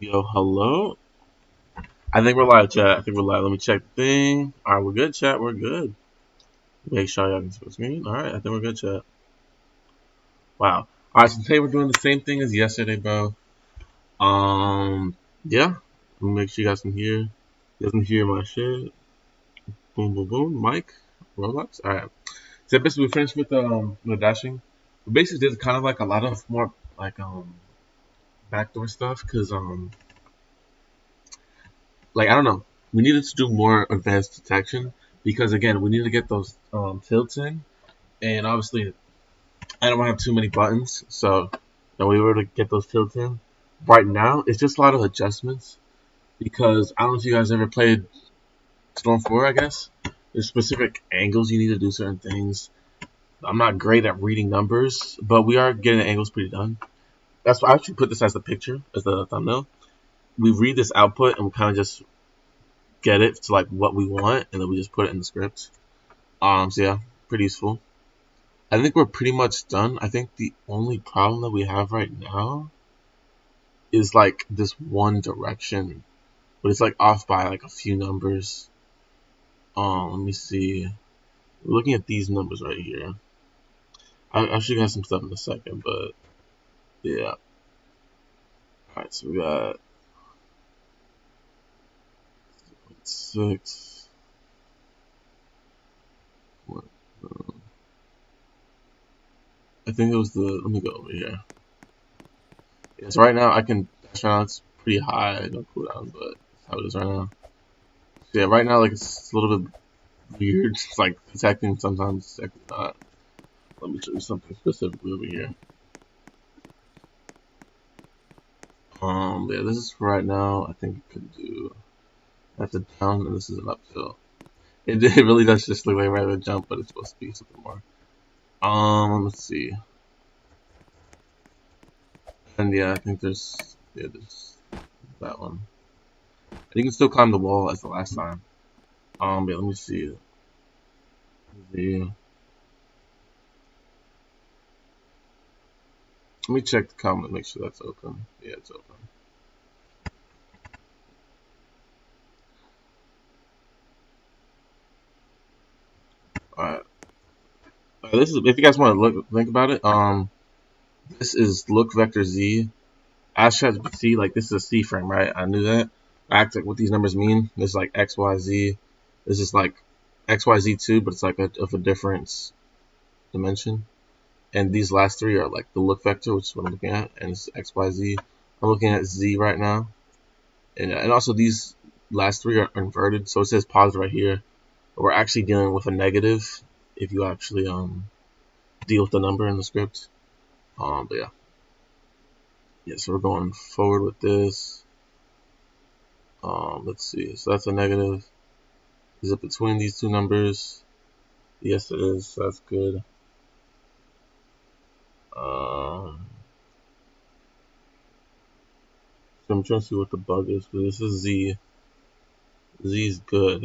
Yo, hello. I think we're live, chat. I think we're live. Let me check the thing. All right, we're good, chat. We're good. Make sure y'all can see the screen. All right, I think we're good, chat. Wow. All right, so today we're doing the same thing as yesterday, bro. Yeah. Let me make sure you guys can hear. You guys can hear my shit. Boom, boom, boom. Mic. Roblox. All right. So basically, we finished with the dashing. We basically did kind of like a lot of more like backdoor stuff because like I don't know, we needed to do more advanced detection because again we need to get those tilts in, and obviously I don't have too many buttons, so we were to get those tilts in. Right now, it's just a lot of adjustments because I don't know if you guys ever played Storm 4. I guess there's specific angles you need to do certain things. I'm not great at reading numbers, but we are getting the angles pretty done. That's why I actually put this as the picture, as the thumbnail. We read this output and we kind of just get it to like what we want, and then we just put it in the script. So yeah, pretty useful. I think we're pretty much done. I think the only problem that we have right now is like this one direction, but it's like off by like a few numbers. Let me see. We're looking at these numbers right here. I'll show you guys some stuff in a second, but yeah. Alright, so we got 6. I think it was the. Let me go over here. Yeah, so right now I can. Right now it's pretty high, no cooldown, but that's how it is right now. So yeah, right now like it's a little bit weird. It's like detecting sometimes, detecting not. Let me show you something specifically over here. Yeah, this is for right now. I think it could do. That's a down, and this is an uphill. It really does just look like a regular jump, but it's supposed to be something more. Let's see. And yeah, I think there's that one. And you can still climb the wall as the last time. Yeah, let me see. Let me check the comment, make sure that's open. Yeah, it's open. Alright. This is if you guys want to think about it. This is look vector z. As ChatGPT, like this is a C frame, right? I knew that. I act like what these numbers mean. This is like X, Y, Z. This is like X, Y, Z two, but it's like of a different dimension. And these last three are like the look vector, which is what I'm looking at, and it's X, Y, Z. I'm looking at Z right now, and also these last three are inverted. So it says positive right here. But we're actually dealing with a negative if you actually deal with the number in the script. But yeah. Yeah, so we're going forward with this. Let's see. So that's a negative. Is it between these two numbers? Yes, it is. So that's good. So I'm trying to see what the bug is. But this is Z. Z is good.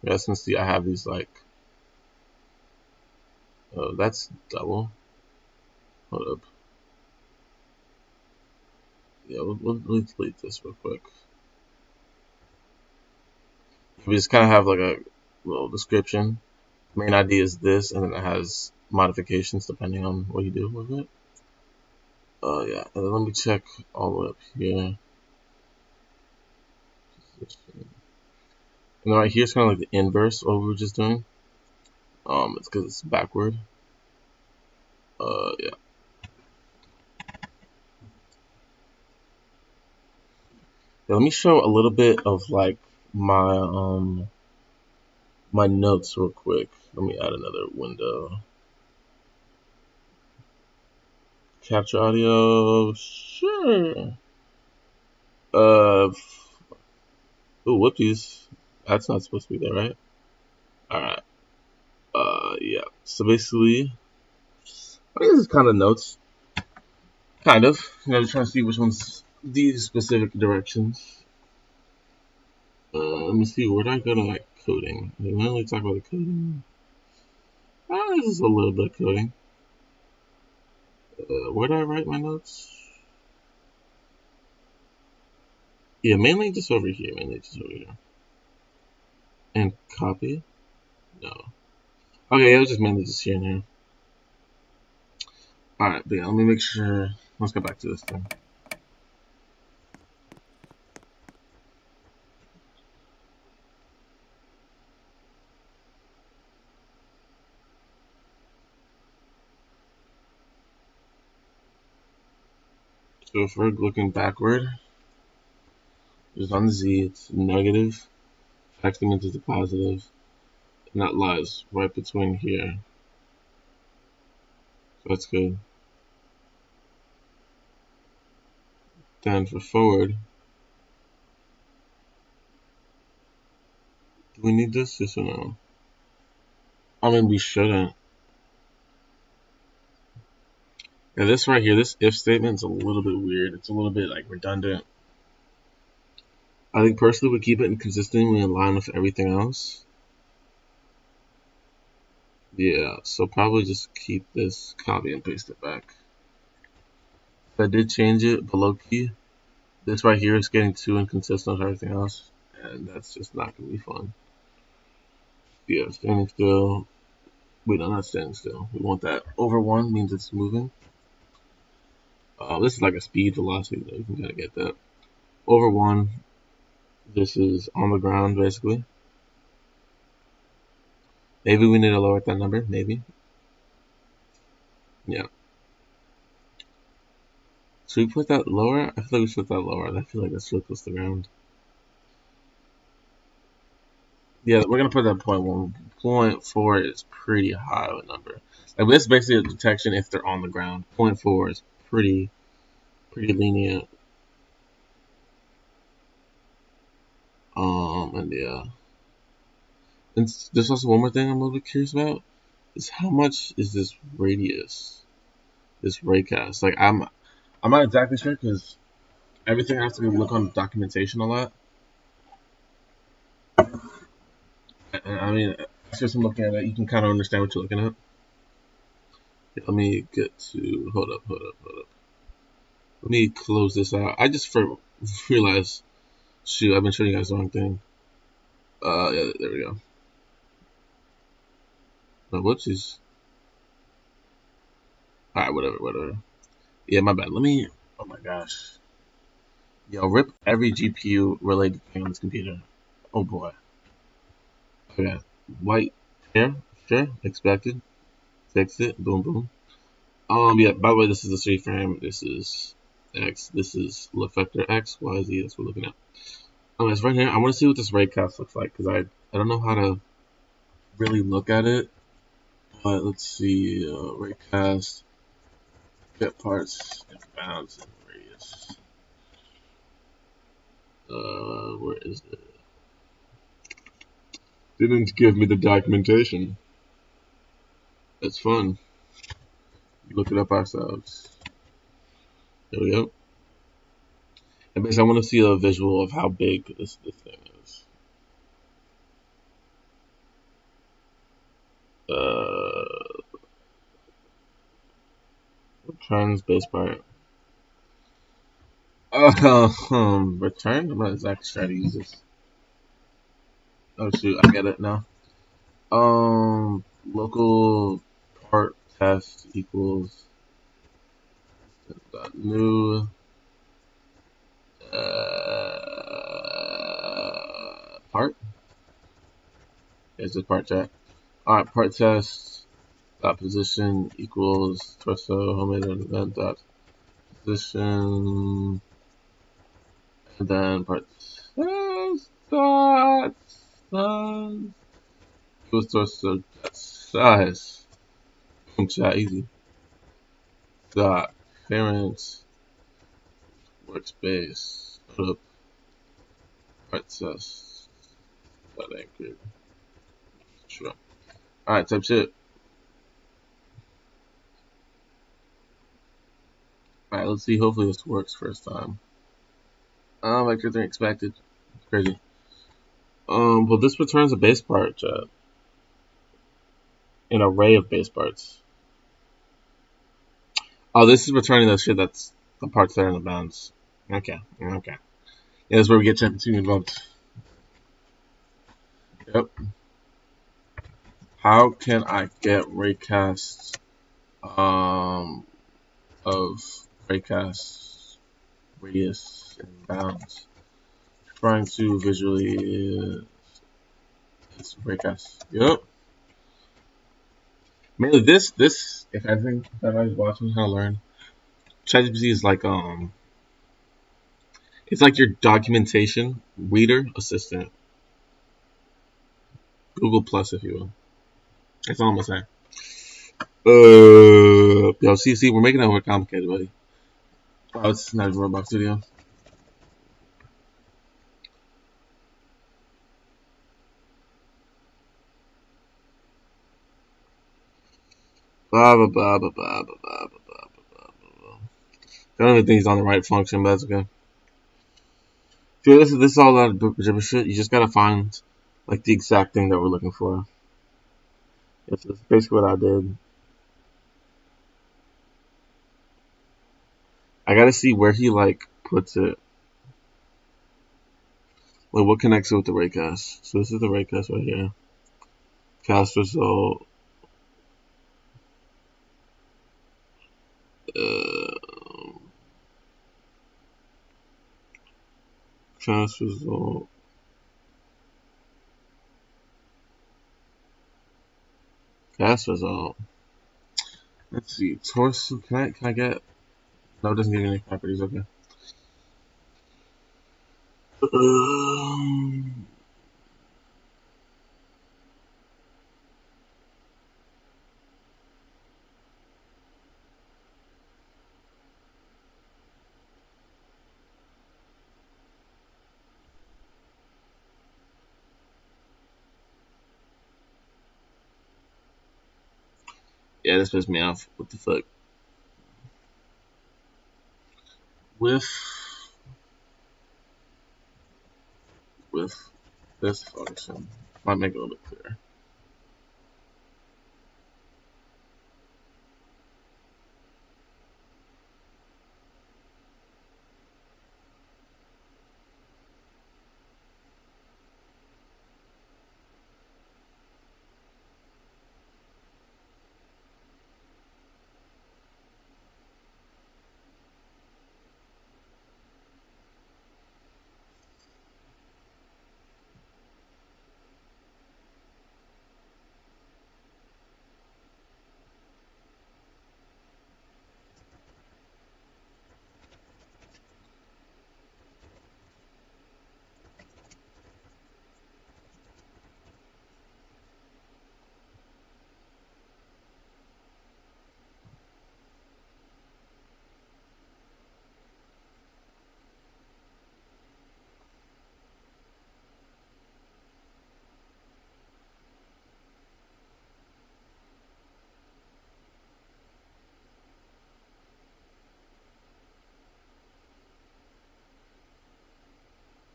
You guys can see I have these like. Oh, that's double. Hold up. Yeah, we'll delete this real quick. We just kind of have like a little description. Main ID is this, and then it has modifications depending on what you do with it. Yeah, and then let me check all the way up here. And right here's kind of like the inverse of what we were just doing. It's because it's backward. Yeah. Yeah. Let me show a little bit of like my notes real quick. Let me add another window. Capture audio, sure. Ooh, whoopsies. That's not supposed to be there, right? Alright. Yeah. So basically, I think this is kind of notes. Kind of. Just trying to see which ones these specific directions. Let me see. Where did I go to like coding? I didn't really talk about the coding. This is a little bit of coding. Where did I write my notes? Yeah, mainly just over here. And copy? No. Okay, it was just mainly just here and here. Alright, but yeah, let me make sure. Let's go back to this thing. So if we're looking backward, just on the Z, it's negative. Factoring into the positive. And that lies right between here. So that's good. Then for forward, do we need this? Yes or no? I mean, we shouldn't. Yeah, this right here, this if statement is a little bit weird. It's a little bit like redundant. I think personally we keep it consistently in line with everything else. Yeah, so probably just keep this, copy and paste it back. If I did change it below key, this right here is getting too inconsistent with everything else, and that's just not gonna be fun. Yeah, standing still. Wait, no, not standing still. We want that. Over 1 means it's moving. This is like a speed velocity, though. You can kind of get that. Over 1, this is on the ground, basically. Maybe we need to lower that number, maybe. Yeah. Should we put that lower? I feel like we should put that lower. I feel like that's really close to the ground. Yeah, we're gonna put that 0.1. 0.4 is pretty high of a number. Like this is basically a detection if they're on the ground. 0.4 is pretty lenient. And yeah. And there's also one more thing I'm a little bit curious about. Is how much is this radius? This raycast? Like I'm not exactly sure because everything has to be look on documentation a lot. And I mean, it's just from looking at it, you can kind of understand what you're looking at. Let me get to hold up. Let me close this out. I just realized, shoot, I've been showing you guys the wrong thing. Yeah, there we go. No, whoopsies. Alright, whatever. Yeah, my bad. Let me, oh my gosh. Yo, rip every GPU related thing on this computer. Oh boy. Okay, white hair, sure, expected. Fix it, boom, boom. Yeah, by the way, this is the 3 frame. This is X. This is effector X, Y, Z. That's what we're looking at. It's right here. I want to see what this raycast looks like because I don't know how to really look at it. But let's see, raycast, get parts, bounds, and radius. Where is it? Didn't give me the documentation. That's fun. Look it up ourselves. There we go. And basically, I want to see a visual of how big this thing is. Returns base part. Return? I'm not exactly sure how to use this. Oh shoot, I get it now. Local part test equals new part. Here's the part chat. Alright, part test dot position equals torso homemade event dot position, and then part test dot size equals torso size. Boom, chat, easy. Dot parent workspace put up part test dot anchor. Sure. Alright, type shit. Alright, let's see. Hopefully this works first time. Vector 3 expected. Crazy. Well, this returns a base part, chat. An array of base parts. Oh, this is returning the shit that's the parts that are in the bounds. Okay. Yeah, that's where we get too involved. Yep. How can I get raycasts of raycast radius and bounds? Trying to visually it's raycast. Yep. Mainly this if anything that I was watching how to learn. ChatGPT is like it's like your documentation reader assistant. Google Plus if you will. That's all I'm gonna say. Yo, see, we're making it more complicated, buddy. Oh, it's not a Roblox studio. Blah blah blah blah blah blah blah blah blah blah. I don't even think he's on the right function, but that's okay. Dude, this is all that gibberish shit. You just gotta find like the exact thing that we're looking for. That's basically what I did. I gotta see where he like puts it. Like what connects it with the raycast. So this is the raycast right here. Cast result. Uh, cast result. Cast result. Let's see. Torso. Can I get? No, it doesn't give me any properties. Okay. Um, yeah, this pissed me off. What the fuck? With with this function, might make it a little bit clearer.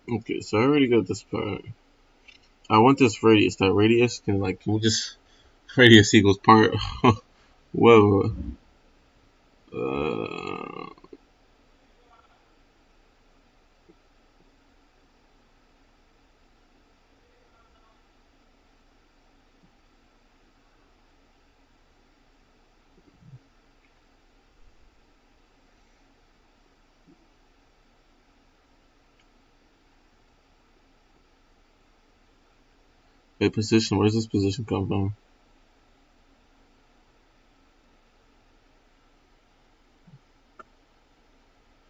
Okay, so I already got this part. I want this radius. That radius can we just radius equals part? Whoa. Uh, a position. Where's this position come from?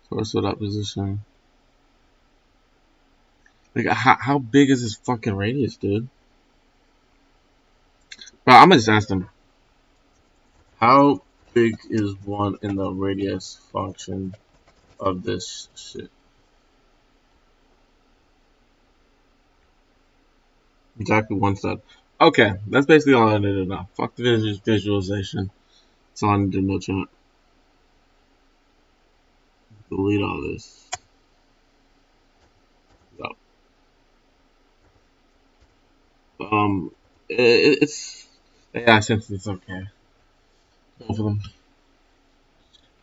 Source of that position. Like, how big is this fucking radius, dude? Bro, I'm gonna just ask them. How big is one in the radius function of this shit? Exactly one step. Okay, that's basically all I needed to know. Fuck the visualization. That's all I need to know, chat. Delete all this. Go. It's yeah, since it's okay. Both of them.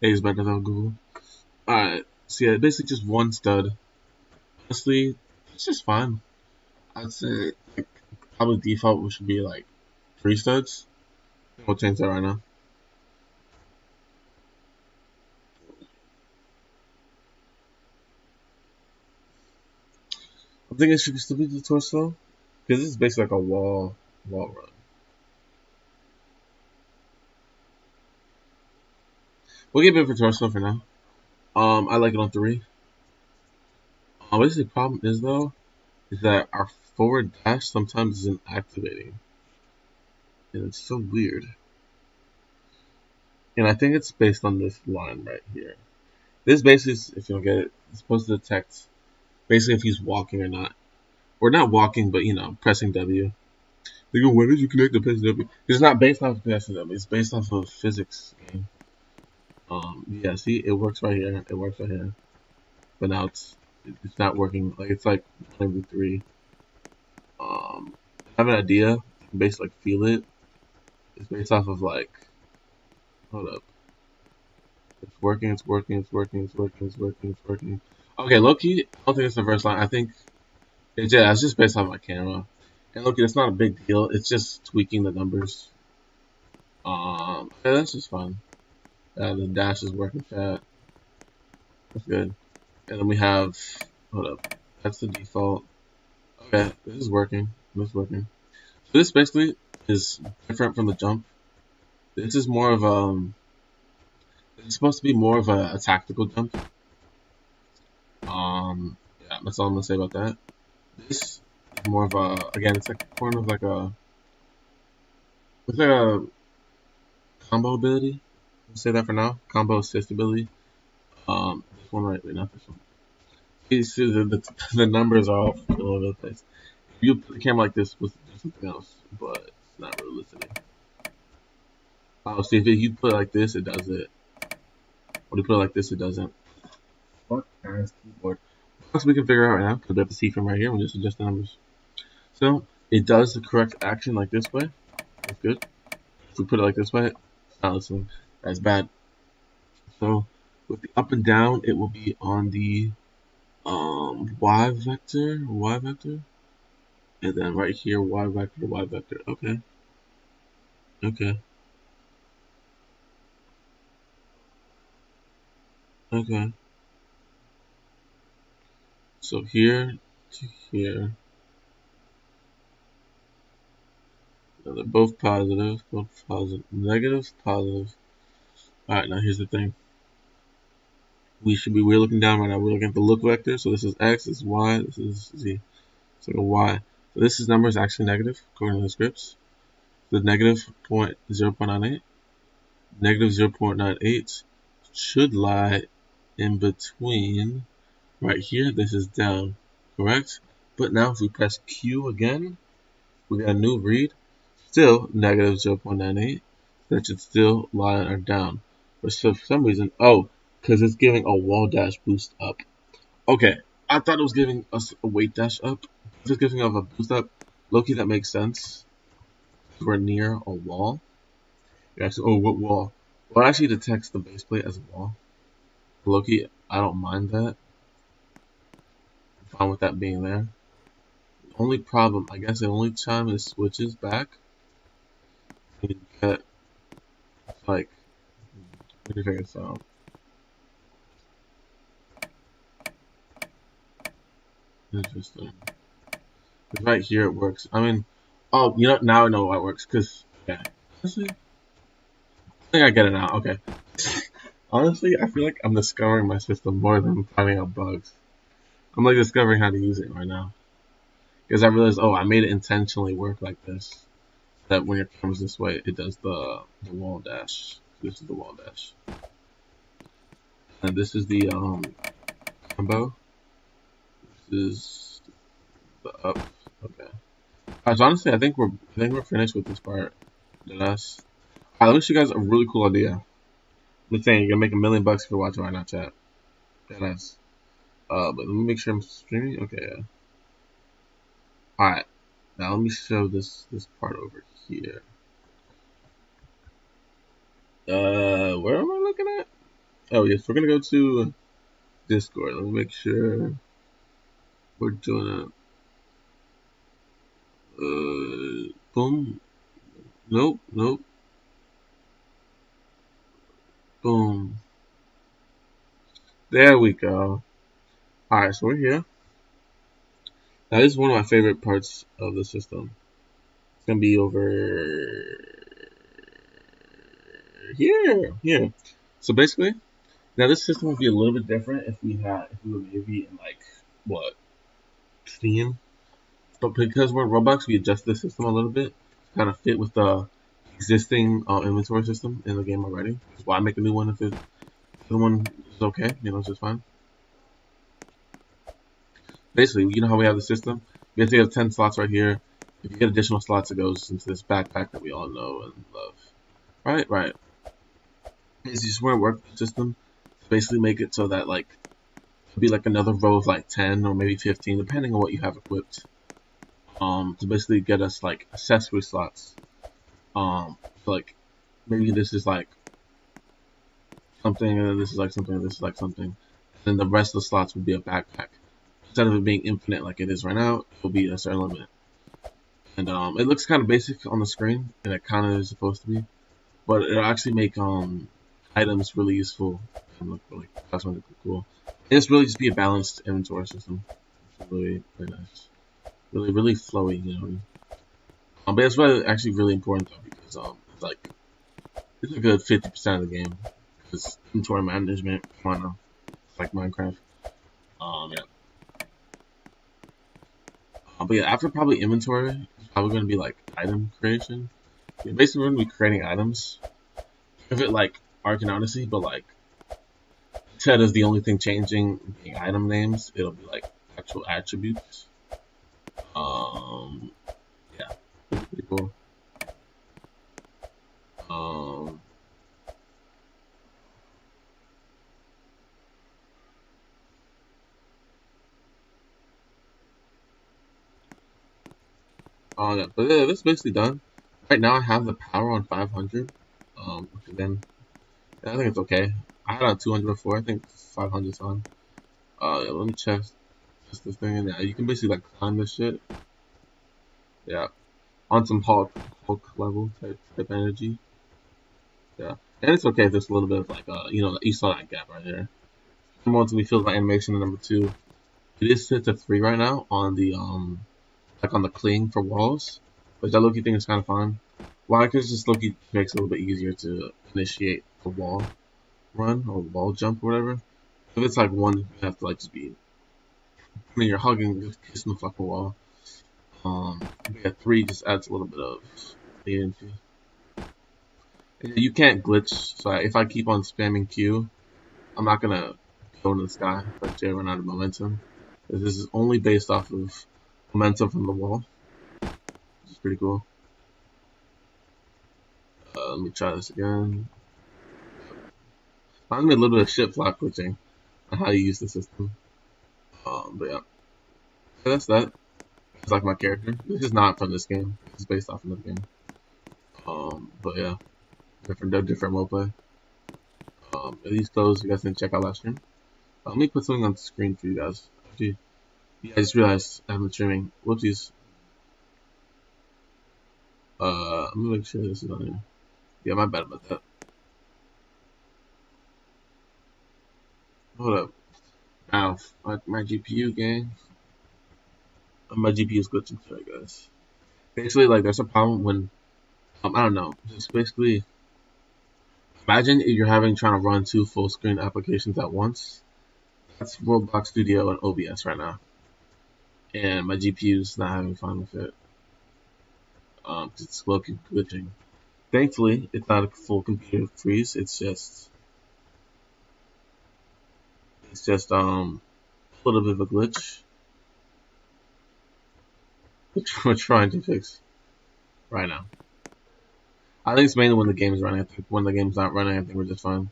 A is better than Google. Alright, so yeah, basically just one stud. honestly, it's just fine. I'd say like, probably default should be like 3 studs. We'll change that right now. I'm thinking it should still be the torso because this is basically like a wall run. We'll give it for torso for now. I like it on 3. What is the problem is though is that our forward dash sometimes isn't activating, and it's so weird. And I think it's based on this line right here. This basically, if you don't get it, it's supposed to detect basically if he's walking or not, or not walking, but pressing W. They go, why did you connect the pressing W? It's not based off of pressing W. It's based off of physics game. Yeah, see, it works right here. It works right here, but now it's not working. Like it's like 1 every 3. I have an idea. Based like feel it. It's based off of like, hold up. It's working. It's working. It's working. It's working. It's working. It's working. Okay, low key. I don't think it's the first line. I think it's just based off my camera. And look, it's not a big deal. It's just tweaking the numbers. Yeah, that's just fun. The dash is working fat. That's good. And then we have, hold up, that's the default. Okay, this is working. This is working. So this basically is different from the jump. This is more of it's supposed to be more of a tactical jump. Yeah, that's all I'm gonna say about that. This is more of again, it's like kind of like it's like a combo ability. Let's say that for now. Combo assist ability. This one right, wait, not this one. You see the numbers are all over the place. If you put the camera like this with something else, but it's not really listening. See, if you put it like this, it does it. When you put it like this, it doesn't. Fuck ass keyboard. Plus, we can figure out right now because we have to see from right here. We just adjust the numbers. So it does the correct action like this way. That's good. If we put it like this way, it's not listening. That's bad. So with the up and down, it will be on the y vector, and then right here y vector. Okay, okay, okay. So here to here, now they're both positive, negative, positive. All right, now here's the thing. We're looking down right now. We're looking at the look vector. So this is x, this is y, this is z. It's like a y. So this number is actually negative according to the scripts. The negative 0.98, negative 0.98 should lie in between right here. This is down, correct? But now if we press Q again, we got a new read. Still negative 0.98. That should still lie or down. But so for some reason, because it's giving a wall dash boost up. Okay, I thought it was giving us a weight dash up. If it's giving us a boost up, low-key that makes sense. We're near a wall. Actually, what wall? Well, it actually detects the base plate as a wall. Low-key, I don't mind that. I'm fine with that being there. The only problem, I guess the only time it switches back, you get, like, let me figure this out. Interesting. Right here it works. I mean, oh, now I know why it works. Cause yeah, honestly, I think I get it now. Okay. Honestly, I feel like I'm discovering my system more than finding out bugs. I'm like discovering how to use it right now. Because I realized, I made it intentionally work like this. That when your camera's this way, it does the wall dash. This is the wall dash. And this is the combo. This is the up. Okay. Alright, so honestly, I think we're finished with this part. Alright, let me show you guys a really cool idea. I'm saying you're gonna make $1 million if you're watching right now, chat. Deadass. But let me make sure I'm streaming. Okay, yeah. Alright. Now let me show this part over here. Where am I looking at? Oh yes, we're gonna go to Discord. Let me make sure. We're doing a boom. Nope, nope. Boom. There we go. Alright, so we're here. Now this is one of my favorite parts of the system. It's gonna be over here. So basically, now this system would be a little bit different if we were maybe in like what Steam, but because we're in Roblox, we adjust the system a little bit to kind of fit with the existing inventory system in the game already. That's why I make a new one if the one is okay, it's just fine. Basically, you know how we have the system? We have to have 10 slots right here. If you get additional slots, it goes into this backpack that we all know and love. Right. It's just where it works with the system. Basically make it so that like it'll be like another row of like 10 or maybe 15, depending on what you have equipped. To basically get us like accessory slots. So like maybe this is like something, and then this is like something, and this is like something. And then the rest of the slots would be a backpack. Instead of it being infinite like it is right now, it will be a certain limit. And it looks kind of basic on the screen, and it kind of is supposed to be, but it'll actually make items really useful and look really cosmetically cool. And it's really just be a balanced inventory system. It's really, really nice, really flowy, but it's actually really important though because it's like it's a good 50% of the game because inventory management. Come on now, it's like Minecraft. Yeah. But yeah, after probably inventory, it's probably going to be like item creation. Yeah, basically, we're going to be creating items. Think of it like Ark and Odyssey, but like instead of the only thing changing being item names, it'll be like actual attributes. Yeah, pretty cool. Yeah, but yeah, that's basically done. Right now, I have the power on 500. Which again, I think it's okay. I had it on 200 before. I think 500 is on. Yeah, let me check just this thing. And yeah, you can basically like climb this shit. Yeah, on some Hulk level type energy. Yeah, and it's okay if there's a little bit of like you saw that gap right there. Number one to me feels like animation, and number two, it is set to 3 right now on the like on the cling for walls, which I low-key think is kind of fun. Why? Because just low-key makes it a little bit easier to initiate the wall run or wall jump or whatever. If it's like 1, you have to like just be when you're hugging, just kissing the fucking wall. Yeah, 3 just adds a little bit of leniency. You can't glitch, so if I keep on spamming Q, I'm not gonna go into the sky but J run out of momentum. This is only based off of momentum from the wall, which is pretty cool. Let me try this again. Reminds me a little bit of ship flop glitching on how you use the system. But yeah, so that's that. It's like my character. This is not from this game. It's based off another game. But yeah, different roleplay. These clothes you guys can check out last stream. Let me put something on the screen for you guys. Actually, yeah, I just realized I haven't streaming. Whoopsies. Let me make sure this is on here. Yeah, my bad about that. Hold up. Ow, my GPU gang. My GPU is glitching. Sorry, guys. Basically, like, there's a problem when I don't know. Just basically, imagine if you're trying to run 2 full screen applications at once. That's Roblox Studio and OBS right now, and my GPU is not having fun with it. It's slow glitching. Thankfully, it's not a full computer freeze. It's just a little bit of a glitch, which we're trying to fix right now. I think it's mainly when the game's running. I think when the game's not running, I think we're just fine.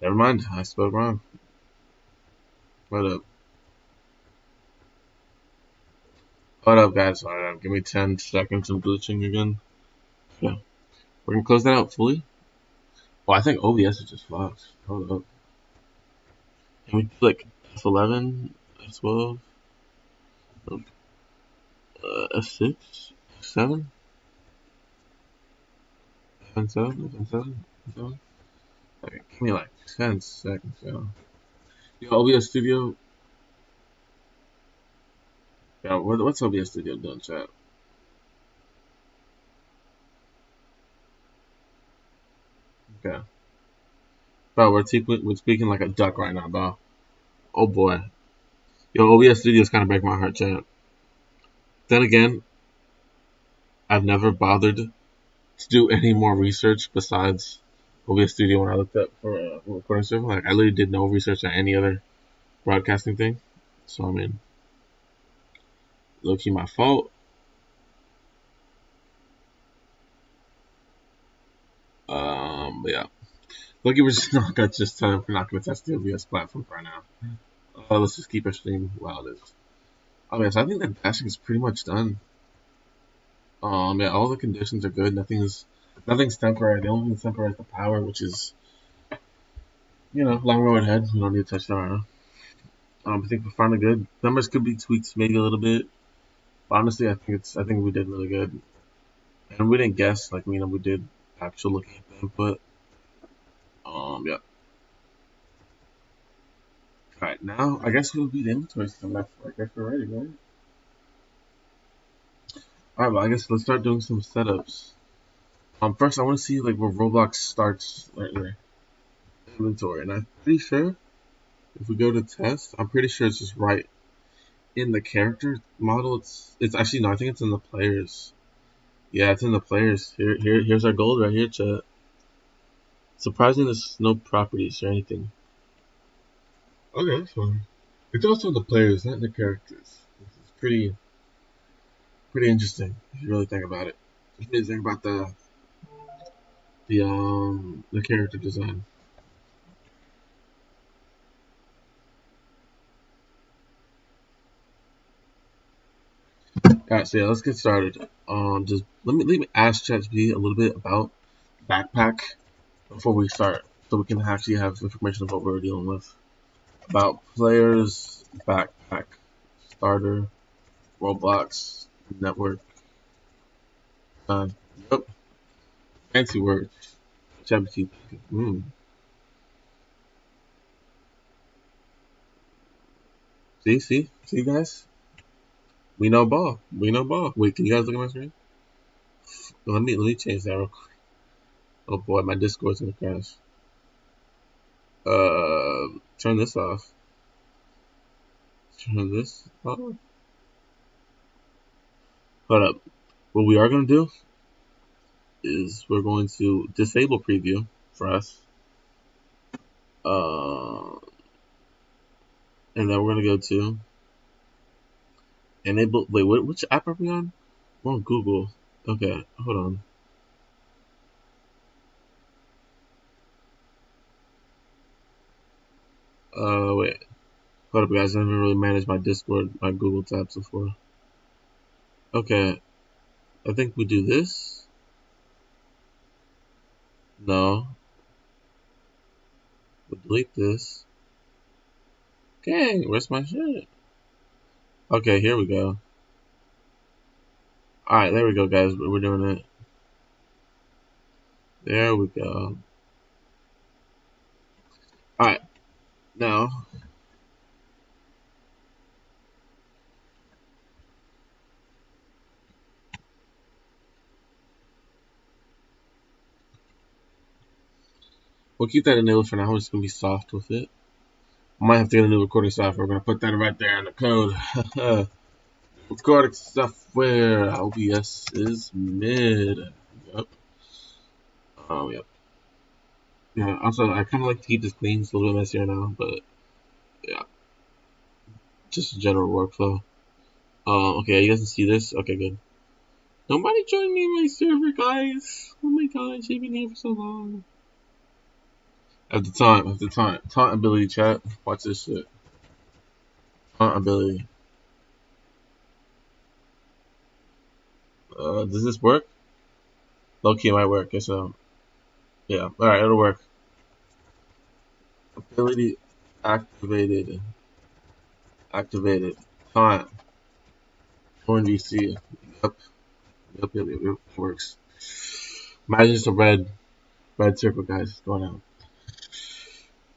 Never mind, I spoke wrong. What up? What up, guys? Alright, give me 10 seconds of glitching again. Yeah, we're gonna close that out fully. Oh, I think OBS is just fucked. Hold up. Can we do like F11, F12? F6, F7, F7, F7, F7. Okay, give me like 10 seconds, yo. Yo, OBS Studio. Yeah, what's OBS Studio doing, chat? Okay. Bro, we're speaking like a duck right now, bro. Oh boy. Yo, OBS Studio is kind of breaking my heart, chat. Then again, I've never bothered to do any more research besides OBS Studio when I looked up for a recording server. Like, I literally did no research on any other broadcasting thing. So, I mean, low key my fault. But yeah. Lucky we're just not gonna just we're not gonna test the OBS platform right now. Let's just keep our stream while it is. Okay, so I think that dashing is pretty much done. Yeah, all the conditions are good. Nothing's temporary. The only thing that's temporary is the power, which is, long road ahead. We don't need to touch that right now. I think we're finally good. Numbers could be tweaked maybe a little bit. But honestly, I think we did really good. And we didn't guess, like, we did actual looking at the input. Yeah. Alright, now I guess we'll be the inventory system. I guess we're ready, right? Alright, well, I guess let's start doing some setups. First I want to see like where Roblox starts right there. Inventory, and I'm pretty sure if we go to test, I'm pretty sure it's just right in the character model. It's actually no, I think it's in the players. Yeah, it's in the players. Here's our gold right here, chat. Surprising, there's no properties or anything. Okay, that's fine. It's also in the players, not in the characters. It's pretty interesting if you really think about it. If you really think about the character design. Alright, so yeah, let's get started. Just let me ask ChatGPT a little bit about backpack before we start, so we can actually have information of what we're dealing with. About players, backpack, starter, Roblox, network. Uh, yep, fancy words. ChatGPT. See, guys. We know ball. We know ball. Wait, can you guys look at my screen? Let me change that real quick. Oh boy, my Discord's gonna crash. Turn this off. Turn this off. Hold up. What we are gonna do is we're going to disable preview for us. And then we're gonna go to enable. Wait, which app are we on? We're on Google. Okay, hold on. Wait. Hold up, guys. I haven't really managed my Discord, my Google tabs before. Okay, I think we do this. No. We'll delete this. Okay, where's my shit? Okay, here we go. Alright, there we go, guys. We're doing it. There we go. Alright, now we'll keep that enabled for now. We're just gonna be soft with it. I might have to get a new recording software. We're gonna put that right there in the code. Recording software. OBS is mid. Yep. Oh, yep. Yeah. Also, I kind of like to keep this clean. It's a little bit messier now, but yeah, just a general workflow. Okay, you guys can see this. Okay, good. Nobody join me in my server, guys. Oh my gosh, I've been here for so long. At the time. Taunt ability, chat. Watch this shit. Taunt ability. Does this work? Low key, it might work. So, yeah. Alright, it'll work. Ability activated. Activated. Taunt. ONVC. Yep. Yep. Works. Imagine just a red circle, guys, going out.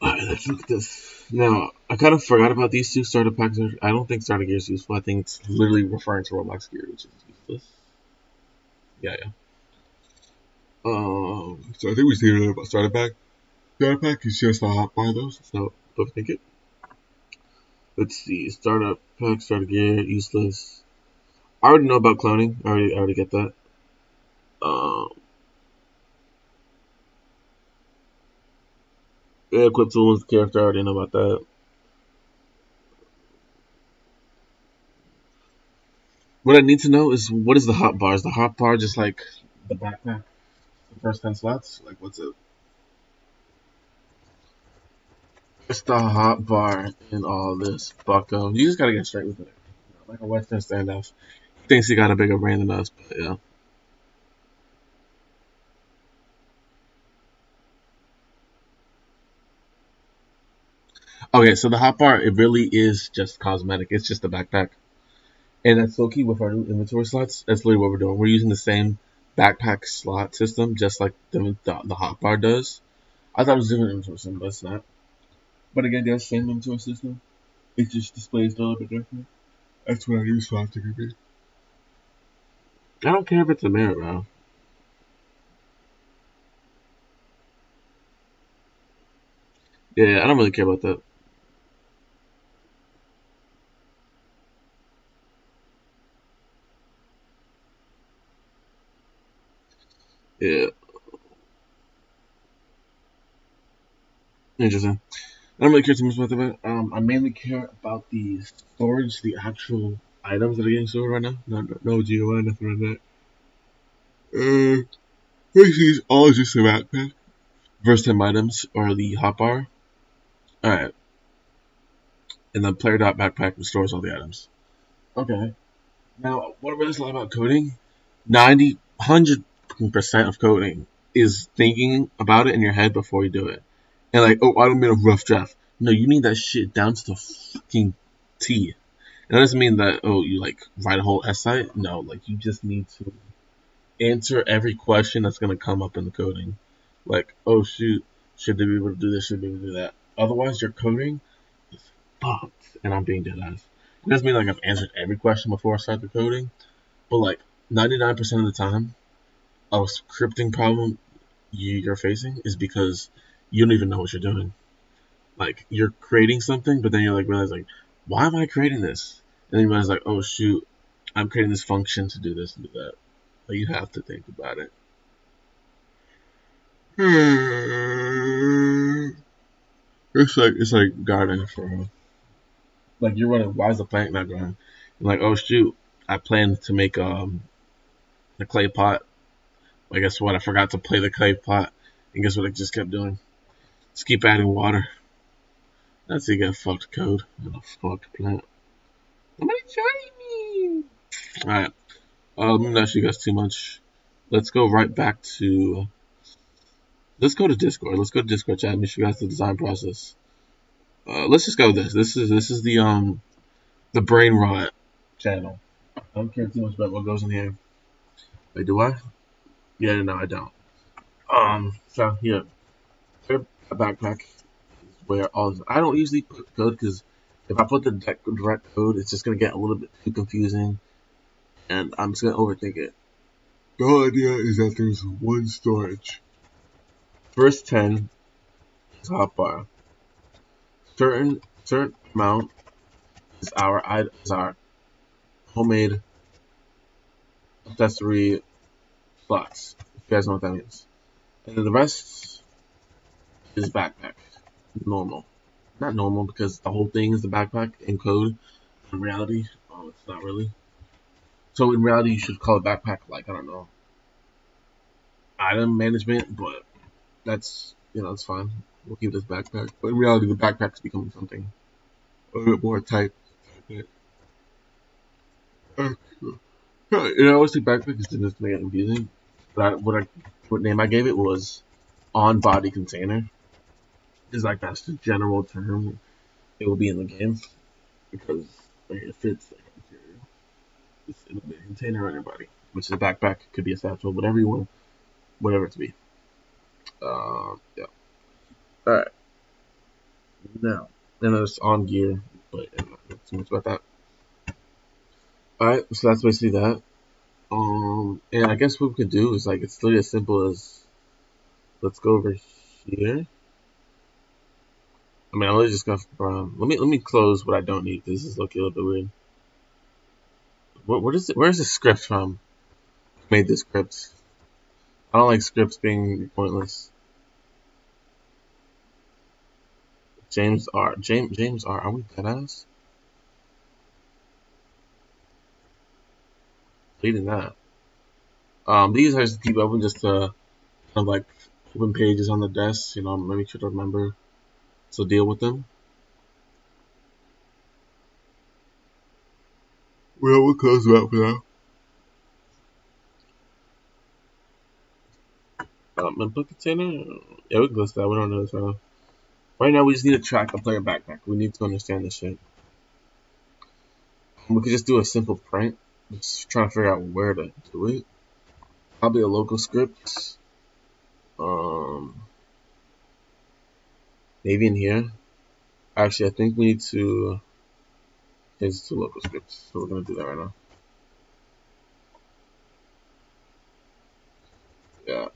Alright, let's look at this. Now, I kind of forgot about these two starter packs. I don't think starter gear is useful. I think it's literally referring to Roblox gear, which is useless. Yeah. So I think we see a little about starter pack. Starter pack is just a hotbar though, so don't think it. Let's see. Starter pack, starter gear, useless. I already know about cloning. I already get that. Yeah, equip tools, character. I already know about that. What I need to know is what is the hot bar? Is the hot bar just like the backpack? The first 10 slots? Like, what's it? It's the hot bar in all this, bucko. You just gotta get straight with it. Like a Western standoff. He thinks he got a bigger brain than us, but yeah. Okay, so the hot bar, it really is just cosmetic. It's just a backpack. And that's so key with our new inventory slots. That's literally what we're doing. We're using the same backpack slot system, just like the hot bar does. I thought it was a different inventory system, but it's not. But again, the same inventory system. It just displays a little bit different. That's what I use slots to be. I don't care if it's a mirror, bro. Yeah, I don't really care about that. Yeah, interesting. I don't really care too much about that. I mainly care about the storage, the actual items that are getting stored right now. No GUI, nothing like that. Basically, it's all just a backpack. First 10 items or the hotbar. Alright. And then player dot backpack restores all the items. Okay. Now, what I really like about coding, 100% of coding is thinking about it in your head before you do it. And like, oh, I don't mean a rough draft. No, you need that shit down to the fucking T. It doesn't mean that, oh, you like write a whole essay. No, like you just need to answer every question that's going to come up in the coding. Like, oh shoot, should they be able to do this? Should they be able to do that? Otherwise, your coding is fucked. And I'm being dead ass. It doesn't mean like I've answered every question before I start the coding, but like 99% of the time, a scripting problem you're facing is because you don't even know what you're doing. Like you're creating something, but then you're like realize like, why am I creating this? And then you realize like, oh shoot, I'm creating this function to do this and do that. Like you have to think about it. It's like gardening for like you're running. Why is the plant not growing? You're like, oh shoot, I planned to make a clay pot. I guess what? I forgot to play the clay pot, and guess what? I just kept doing. Just keep adding water. That's you get fucked code and a fucked plant. Somebody join me. All right. Let me not you guys too much. Let's go right back to. Let's go to Discord. Let's go to Discord chat and show you guys the design process. Let's just go with this. This is the brain rot channel. I don't care too much about what goes in here. Wait, do I? Yeah, no, I don't. So here, a backpack is where all. I don't usually put code because if I put the direct code, it's just gonna get a little bit too confusing, and I'm just gonna overthink it. The whole idea is that there's one storage. First 10 is hotbar. Certain amount is our homemade accessory slots. If you guys know what that means. And then the rest is backpack. Normal. Not normal because the whole thing is the backpack in code. In reality, it's not really. So in reality, you should call it backpack like I don't know, item management, but that's it's fine. We'll keep this backpack. But in reality, the backpack's becoming something a little bit more tight. I always think backpack is just to make it confusing. But what name I gave it was on body container. Is like that's the general term it will be in the game because it fits the criteria. It'll be a container on your body, which is a backpack, could be a satchel, whatever you want, whatever it to be. Yeah. All right. Now, then there's on gear, but not too much about that. All right, so that's basically that. And I guess what we could do is like it's literally as simple as let's go over here. I mean, I'm really just gonna let me close what I don't need. This is looking a little bit weird. What is it? Where's the script from? Who made this script? I don't like scripts being pointless. James R. James R. Are we deadass? Reading that. These I just keep open just to kind of like open pages on the desk. You know, make sure to remember to deal with them. Well, we'll close it out for now. Input container? Yeah, we can list that. We don't know this right now. Right now, we just need to track the player backpack. We need to understand this shit. We could just do a simple print. Just trying to figure out where to do it. Probably a local script. Maybe in here. Actually, I think we need to change it to local scripts. So we're gonna do that right now. Yeah.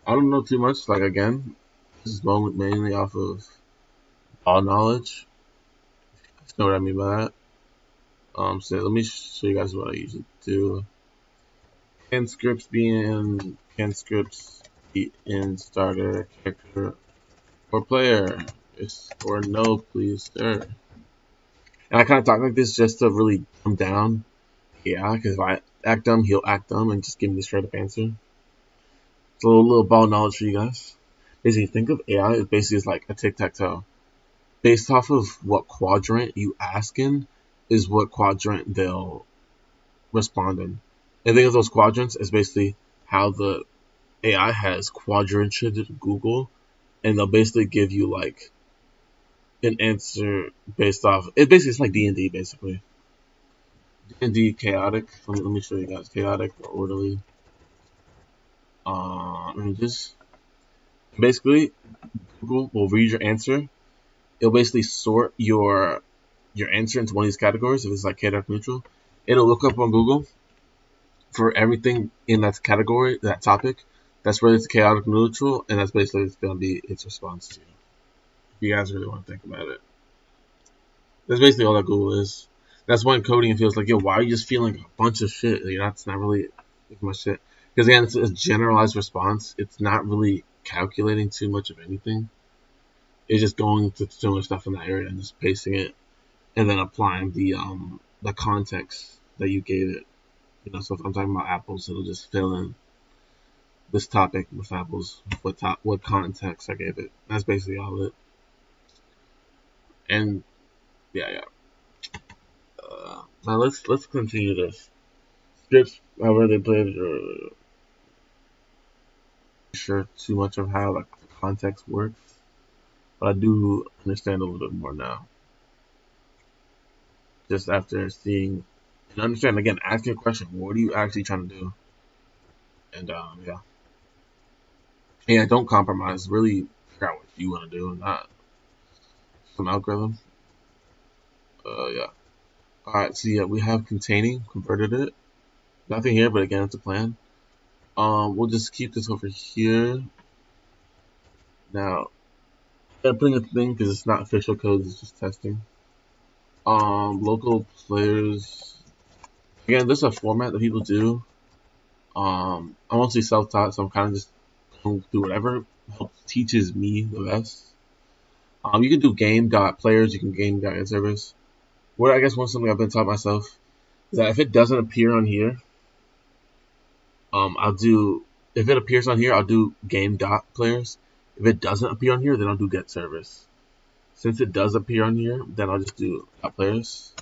I don't know too much. Like again, this is mainly off of all knowledge. You know what I mean by that. So let me show you guys what I usually do. Can scripts be in starter, character, or player? Yes or no, please, sir. And I kind of talk like this just to really dumb down. Yeah, because if I act dumb, he'll act dumb and just give me the straight up answer. It's a little ball knowledge for you guys. Basically, think of AI as basically as like a tic-tac-toe. Based off of what quadrant you ask in, is what quadrant they'll respond in. And think of those quadrants as basically how the AI has quadranted Google, and they'll basically give you like an answer based off. It basically it's like D&D basically. D&D chaotic. Let me show you guys chaotic or orderly. Images. Basically, Google will read your answer. It'll basically sort your answer into one of these categories. If it's like chaotic neutral, it'll look up on Google for everything in that category, that topic, that's related to chaotic neutral, and that's basically it's going to be its response to you. If you guys really want to think about it, that's basically all that Google is. That's when coding feels like, yo, why are you just feeling a bunch of shit? You know, that's not really much shit. Because again, it's a generalized response. It's not really calculating too much of anything. It's just going to so much stuff in that area and just pasting it, and then applying the context that you gave it. You know, so if I'm talking about apples, it'll just fill in this topic with apples, what context I gave it. That's basically all of it. And yeah. Now let's continue this. Scripts, however they played it, or sure too much of how like the context works, but I do understand a little bit more now. Just after seeing and understand again, asking a question, what are you actually trying to do? And yeah, don't compromise. Really figure out what you want to do, not some algorithm. Yeah. All right. So yeah, we have containing converted it. Nothing here, but again, it's a plan. We'll just keep this over here. Now, I'm putting a thing because it's not official code; it's just testing. Local players. Again, this is a format that people do. I'm mostly self-taught, so I'm kind of just going through whatever helps teaches me the best. You can do game.players, you can game.inservice. What I guess one something I've been taught myself is that if it doesn't appear on here, if it appears on here, I'll do game.players. If it doesn't appear on here, then I'll do get service. Since it does appear on here, then I'll just do players.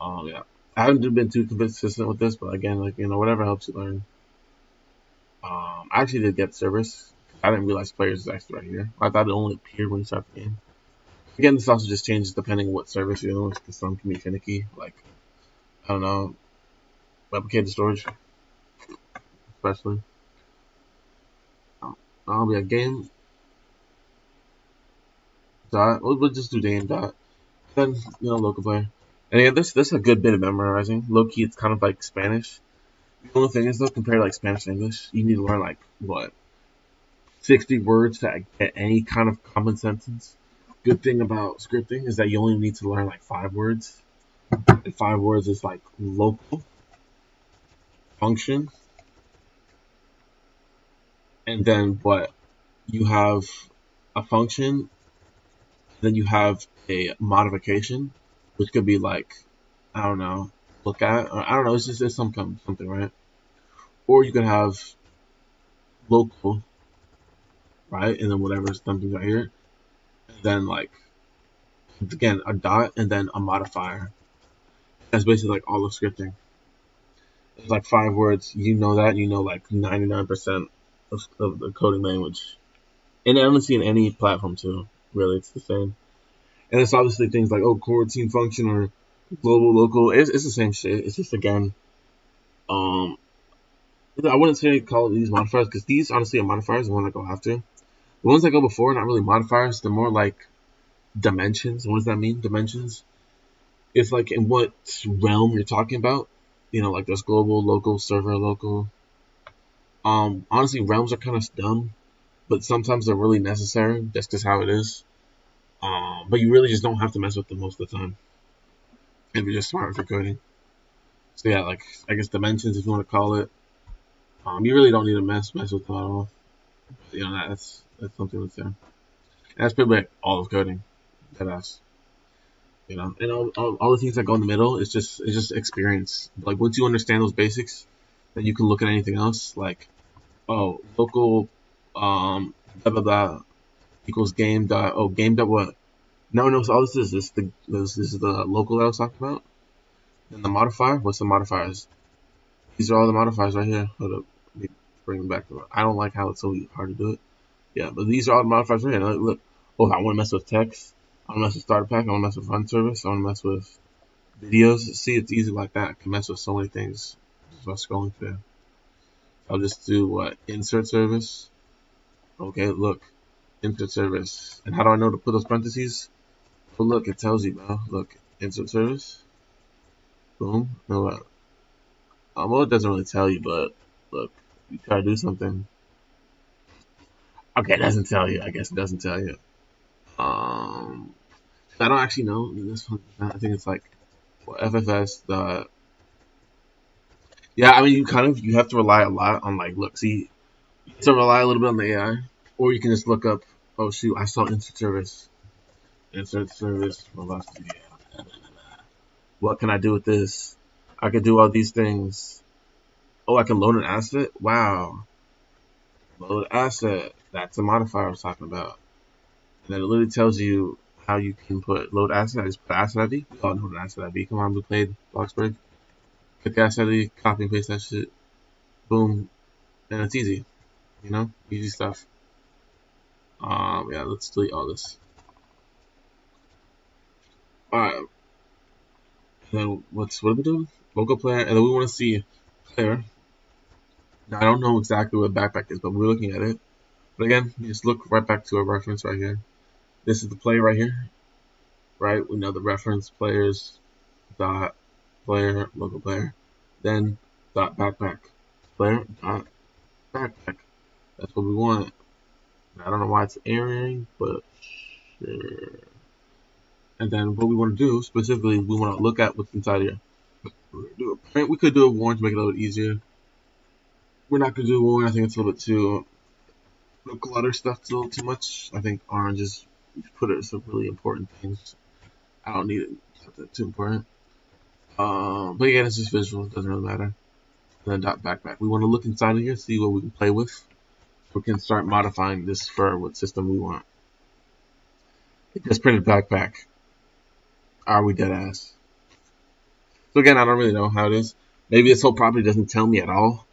Yeah. I haven't been too consistent with this, but again, like, you know, whatever helps you learn. I actually did get service. I didn't realize players is actually right here. I thought it only appeared when you start the game. Again, this also just changes depending on what service you're doing, because some can be finicky. Like, I don't know. replicated storage, especially. We have game dot. We'll just do game dot. Then local player. And yeah, this is a good bit of memorizing. Low key, it's kind of like Spanish. The only thing is though, compared to like Spanish and English, you need to learn like what 60 words to get any kind of common sentence. Good thing about scripting is that you only need to learn like 5 words. And 5 words is like local, function, and then what? You have a function, then you have a modification, which could be like, I don't know, look at, or I don't know, it's something, right? Or you could have local, right? And then whatever's something right here. And then like, again, a dot and then a modifier. That's basically like all of scripting. It's like 5 words. You know that. You know like 99% of the coding language. And honestly, in any platform too. Really, it's the same. And it's obviously things like coroutine function or global, local. It's the same shit. It's just again, I wouldn't say call these modifiers because these honestly are modifiers. The one I go after. The ones that go before are not really modifiers. They're more like dimensions. What does that mean? Dimensions. It's like in what realm you're talking about. Like there's global, local, server, local. Honestly, realms are kind of dumb, but sometimes they're really necessary. That's just how it is. But you really just don't have to mess with them most of the time if you're just smart for coding. So yeah, like I guess dimensions, if you want to call it. You really don't need to mess with them at all. That's something that's there. And that's pretty much all of coding. Deadass. And all the things that go in the middle is just experience. Like once you understand those basics, then you can look at anything else. Like local blah blah blah equals game dot game dot what? No. So all this is this is the local that I was talking about. And the modifier. What's the modifiers? These are all the modifiers right here. Hold up. Let me bring them back. I don't like how it's so hard to do it. Yeah, but these are all the modifiers right here. Look. I want to mess with text. I want to mess with starter pack. I want to mess with run service. I want to mess with videos. See, it's easy like that. I can mess with so many things just by scrolling through. I'll just do what? Insert service. Okay, look. Insert service. And how do I know to put those parentheses? Well, look, it tells you, bro. Look, insert service. Boom. No, well, it doesn't really tell you, but look, you try to do something. Okay, it doesn't tell you. I guess it doesn't tell you. I don't actually know. This one, I think it's like FFS. Yeah, I mean, you have to rely a lot on like look. See, you have to rely a little bit on the AI, or you can just look up. Oh shoot, I saw insert service. Insert service. What can I do with this? I can do all these things. Oh, I can load an asset. Wow, load asset. That's a modifier I was talking about. And then it literally tells you how you can put load asset. I just put asset ID. We all know what an asset ID. Come on, we played Bloxburg. Click asset ID, copy and paste that shit. Boom. And it's easy. Easy stuff. Yeah, let's delete all this. Alright. Then what are we doing? Local player, and then we want to see player. Now I don't know exactly what backpack is, but we're looking at it. But again, you just look right back to our reference right here. This is the play right here. Right? We know the reference players dot player local player. Then dot backpack. Player dot backpack. That's what we want. I don't know why it's erroring, but sure. And then what we want to do specifically, we want to look at what's inside here. We could do a warn to make it a little bit easier. We're not going to do a warn. I think it's a little bit too clutter stuff. It's a little too much. I think orange is put it some really important things. I don't need it. It's not too important. But again, it's just visual. It doesn't really matter. And then dot backpack. We want to look inside of here, see what we can play with. We can start modifying this for what system we want. It just printed backpack. Are we dead ass? So again, I don't really know how it is. Maybe this whole property doesn't tell me at all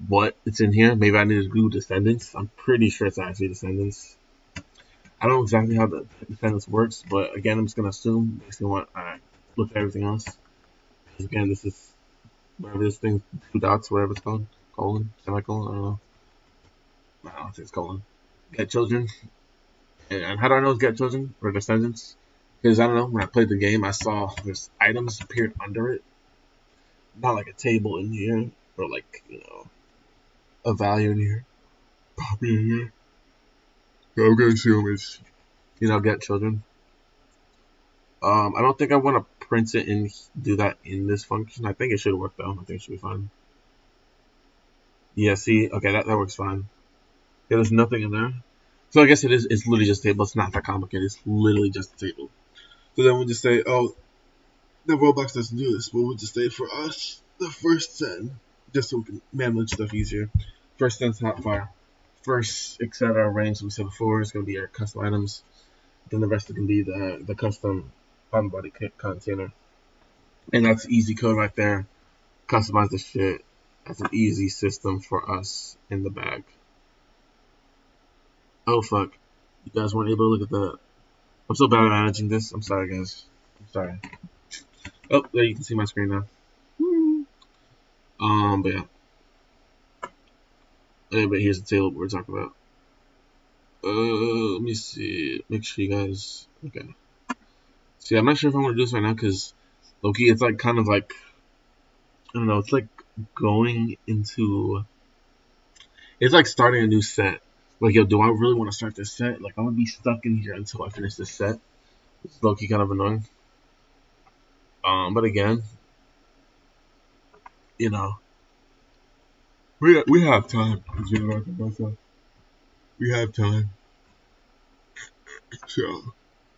what it's in here. Maybe I need to do descendants. I'm pretty sure it's actually descendants. I don't know exactly how the descendants works, but again, I'm just gonna assume based on what I look at everything else. Because again, this is whatever this thing, 2 dots, whatever it's called, colon, semicolon, I don't know. I don't think it's colon. Get children. And how do I know it's get children or descendants? Because I don't know, when I played the game, I saw there's items appeared under it. Not like a table in here, or like, a value in here. Copy in here. So I'm gonna assume it's, get children. I don't think I want to print it and do that in this function. I think it should work though. I think it should be fine. Yeah, see, okay, that works fine. Yeah, there's nothing in there. So I guess it's literally just a table. It's not that complicated. It's literally just a table. So then we'll just say, oh, the Roblox doesn't do this. But we'll just say for us, the first 10, just so we can manage stuff easier. First 10's hotfire. First, etc. range we said before is going to be our custom items. Then the rest is going to be the custom on-body container. And that's easy code right there. Customize the shit. That's an easy system for us in the bag. Oh fuck. You guys weren't able to look at the... I'm so bad at managing this. I'm sorry, guys. I'm sorry. Oh, there you can see my screen now. But yeah. But here's the table we're talking about. Let me see. Make sure you guys... Okay. See, I'm not sure if I want to do this right now, because low-key, it's like kind of like... I don't know, it's like going into... It's like starting a new set. Like, yo, do I really want to start this set? Like, I'm going to be stuck in here until I finish this set. It's low-key kind of annoying. But again, we have time. We have time. So,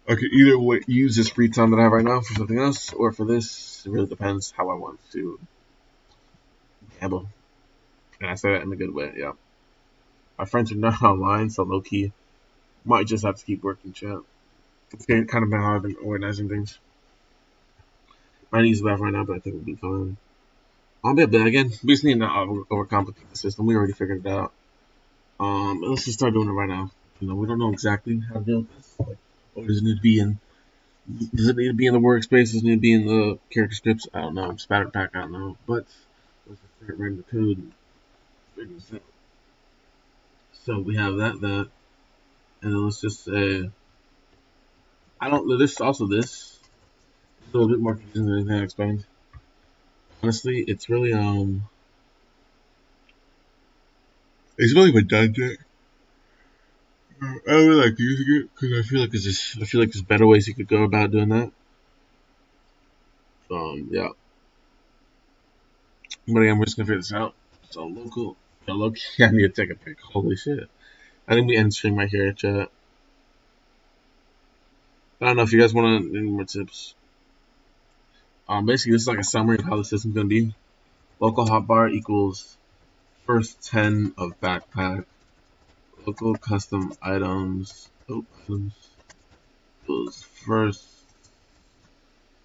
I could either use this free time that I have right now for something else, or for this. It really depends how I want to gamble. And I say that in a good way, yeah. My friends are not online, so low-key, might just have to keep working chat. It's kind of been how I've been organizing things. I need to bath right now, but I think we'll be fine. But again, we just need to not overcomplicate the system. We already figured it out. Let's just start doing it right now. We don't know exactly how to do this. Like, what does it need to be in? Does it need to be in the workspace? Does it need to be in the character scripts? I don't know. Spatter pack, I don't know. But let's just start writing the code and figure this out. So we have that, and then let's just say, this, also this, a little bit more confusing than anything I explained. Honestly, it's really, it's really redundant. I don't really like using it, because I feel like there's better ways you could go about doing that. Yeah. But again, we're just gonna figure this out. So local, I need to take a pic. Holy shit. I think we end stream right here, chat. I don't know if you guys want any more tips. Basically, this is like a summary of how the system's gonna be. Local hotbar equals first 10 of backpack. Local custom items. Equals first,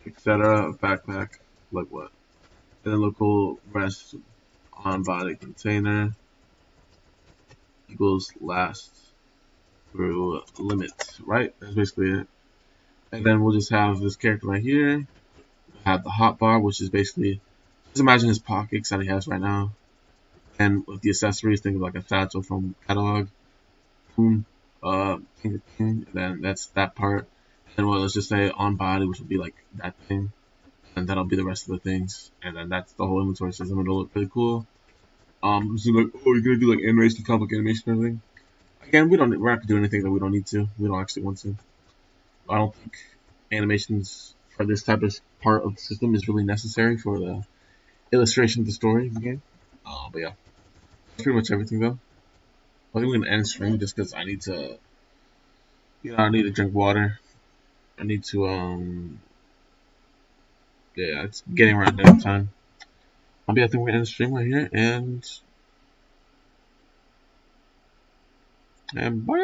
etc. of backpack. Like what? And then local rest on body container equals last through limit. Right? That's basically it. And then we'll just have this character right here. Have the hotbar, which is basically, just imagine his pockets that he has right now. And with the accessories, think of like a satchel from catalog. Boom, and then that's that part. And well, let's just say on body, which would be like that thing. And that'll be the rest of the things. And then that's the whole inventory system. It'll look pretty cool. So like, oh, you're gonna do like animation, complicated animation and everything. Again, we're not gonna do anything that we don't need to. We don't actually want to. I don't think animations for this type of part of the system is really necessary for the illustration of the story of the game. But yeah, that's pretty much everything though. I think we're gonna end stream just because I need to, I need to drink water. I need to, yeah, it's getting around dinner time. I think we're gonna end the stream right here, and bye.